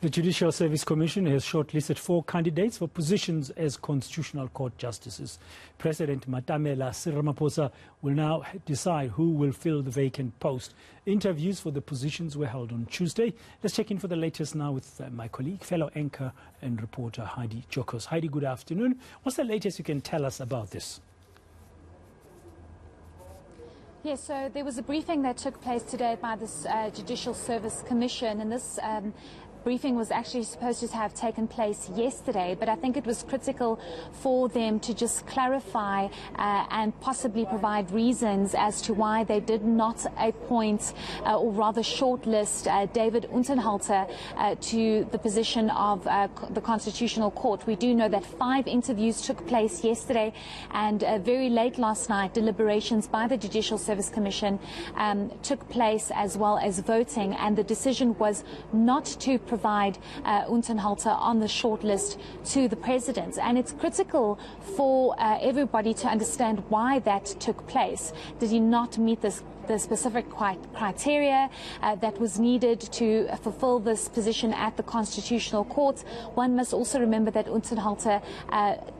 The Judicial Service Commission has shortlisted 4 candidates for positions as Constitutional Court justices. President Matamela Ramaphosa will now decide who will fill the vacant post. Interviews for the positions were held on Tuesday. Let's check in for the latest now with my colleague, fellow anchor and reporter Heidi Giokos. Heidi, good afternoon. What's the latest you can tell us about this? Yes, so there was a briefing that took place today by this Judicial Service Commission, and this briefing was actually supposed to have taken place yesterday, but I think it was critical for them to just clarify and possibly provide reasons as to why they did not appoint or rather shortlist David Unterhalter to the position of the Constitutional Court. We do know that 5 interviews took place yesterday, and very late last night deliberations by the Judicial Service Commission took place, as well as voting, and the decision was not to provide Unterhalter on the shortlist to the President. And it's critical for everybody to understand why that took place. Did he not meet the specific criteria that was needed to fulfill this position at the Constitutional Court? One must also remember that Unterhalter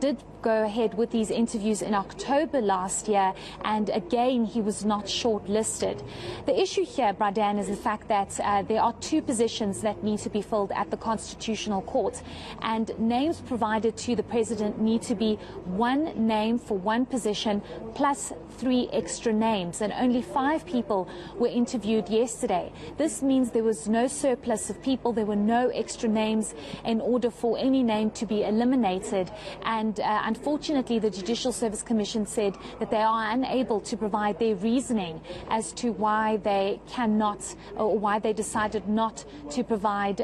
did go ahead with these interviews in October last year, and again he was not shortlisted. The issue here, Bradan, is the fact that there are 2 positions that need to be filled at the Constitutional Court, and names provided to the President need to be 1 name for 1 position plus 3 extra names, and only 5 people were interviewed yesterday. This means there was no surplus of people, there were no extra names in order for any name to be eliminated, and unfortunately the Judicial Service Commission said that they are unable to provide their reasoning as to why they cannot, or why they decided not to provide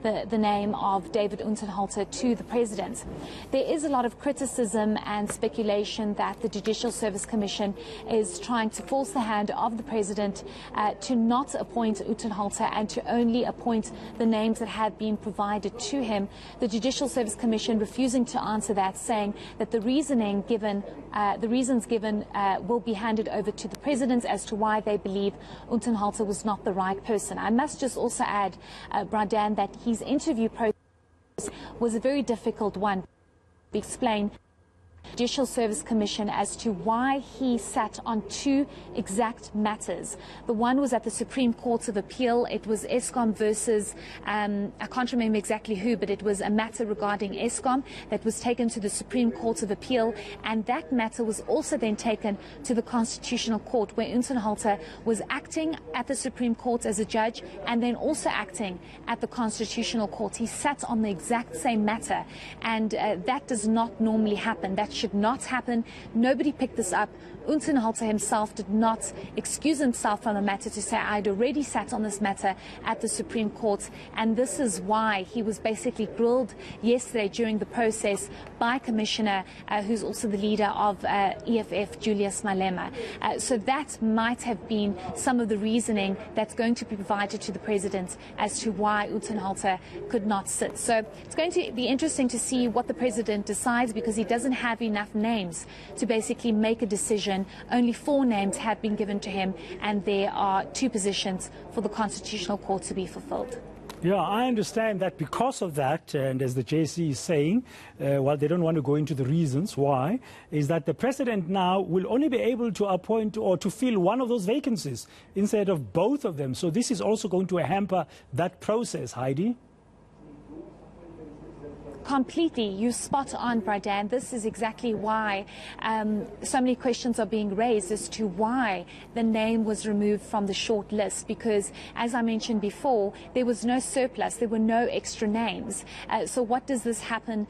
the name of David Unterhalter to the President. There is a lot of criticism and speculation that the Judicial Service Commission is trying to force the hand of the President to not appoint Unterhalter and to only appoint the names that have been provided to him. The Judicial Service Commission refusing to answer that, saying that the reasons given will be handed over to the President as to why they believe Unterhalter was not the right person. I must just also add, Bradan, that his interview process was a very difficult one. Explain Judicial Service Commission as to why he sat on 2 exact matters. The one was at the Supreme Court of Appeal. It was Eskom versus, I can't remember exactly who, but it was a matter regarding Eskom that was taken to the Supreme Court of Appeal, and that matter was also then taken to the Constitutional Court, where Unterhalter was acting at the Supreme Court as a judge and then also acting at the Constitutional Court. He sat on the exact same matter, and that does not normally happen. That should not happen. Nobody picked this up. Unterhalter himself did not excuse himself from the matter to say, I'd already sat on this matter at the Supreme Court, and this is why he was basically grilled yesterday during the process by Commissioner, who's also the leader of EFF, Julius Malema. So that might have been some of the reasoning that's going to be provided to the President as to why Unterhalter could not sit. So it's going to be interesting to see what the President decides, because he doesn't have enough names to basically make a decision. Only 4 names have been given to him, and there are 2 positions for the Constitutional Court to be fulfilled. Yeah, I understand that because of that, and as the JSC is saying, while they don't want to go into the reasons why, is that the President now will only be able to appoint or to fill 1 of those vacancies instead of both of them. So this is also going to hamper that process, Heidi. Completely. You spot on, Bradan. This is exactly why so many questions are being raised as to why the name was removed from the short list, because, as I mentioned before, there was no surplus, there were no extra names. So what does this happen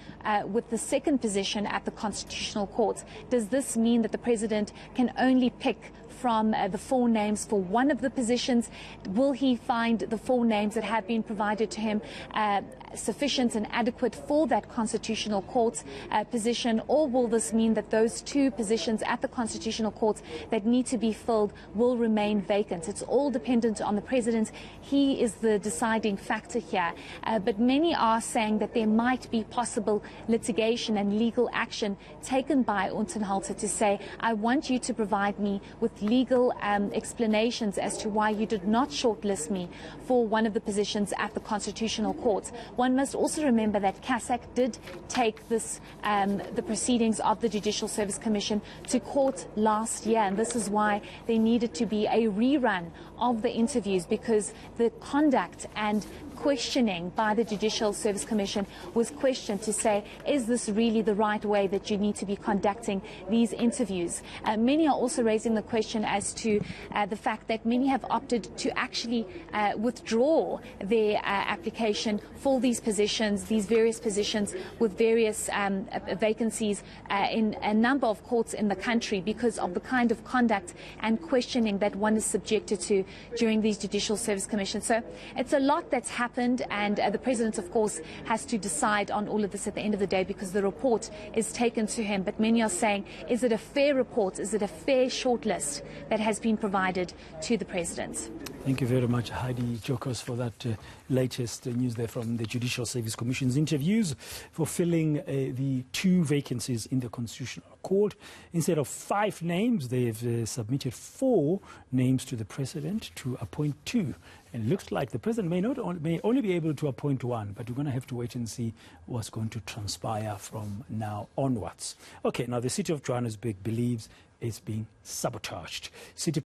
with the second position at the Constitutional Court? Does this mean that the President can only pick from the 4 names for 1 of the positions? Will he find the 4 names that have been provided to him sufficient and adequate for that Constitutional Court position, or will this mean that those 2 positions at the Constitutional Court that need to be filled will remain vacant? It's all dependent on the President. He is the deciding factor here, but many are saying that there might be possible litigation and legal action taken by Unterhalter to say, I want you to provide me with legal explanations as to why you did not shortlist me for one of the positions at the Constitutional Court. One must also remember that CASAC did take this, the proceedings of the Judicial Service Commission to court last year, and this is why there needed to be a rerun of the interviews, because the conduct and questioning by the Judicial Service Commission was questioned to say, is this really the right way that you need to be conducting these interviews? Many are also raising the question as to the fact that many have opted to actually withdraw their application for these positions, these various positions with various vacancies in a number of courts in the country, because of the kind of conduct and questioning that one is subjected to during these Judicial Service Commissions. So it's a lot that's happened, and the President, of course, has to decide on all of this at the end of the day, because the report is taken to him. But many are saying, is it a fair report? Is it a fair shortlist that has been provided to the President? Thank you very much, Heidi Giokos, for that latest news there from the Judicial Service Commission's interviews for filling the 2 vacancies in the Constitutional Court. Instead of 5 names, they've submitted 4 names to the President to appoint 2. And it looks like the President may only be able to appoint 1, but we're going to have to wait and see what's going to transpire from now onwards. Okay, now the City of Johannesburg believes it's being sabotaged. City